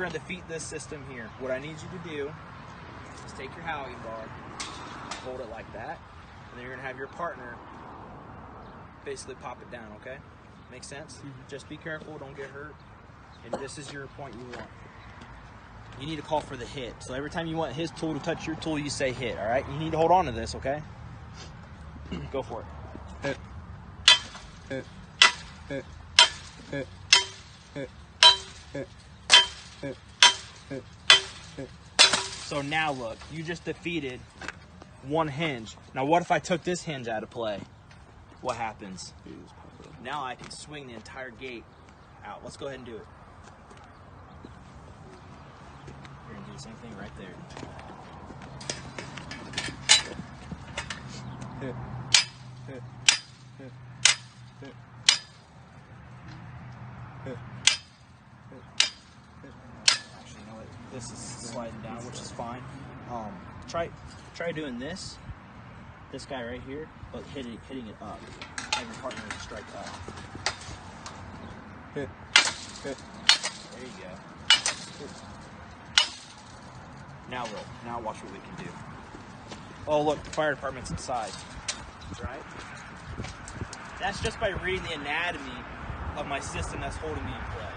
We're going to defeat this system here. What I need you to do is take your Howling bar, hold it like that, and then you're going to have your partner basically pop it down, okay? Make sense? Just be careful, don't get hurt. And this is your point you want. You need to call for the hit. So every time you want his tool to touch your tool, you say hit, all right? You need to hold on to this, okay? Go for it. Hit. Hit. Hit. Hit. Hit. Hit. Hit. Hit. So now look, you just defeated one hinge. Now what if I took this hinge out of play? What happens? Now I can swing the entire gate out. Let's go ahead and do it. You're gonna do the same thing right there. Hit. Hit. Hit. Hit. Hit. Actually, you know what? This is sliding down, which is fine. Try doing this guy right here, but hitting it up. Have your partner strike up. Hit. Hit. There you go. Now roll. Now watch what we can do. Oh look, the fire department's inside. Right? That's just by reading the anatomy of my system that's holding me in play.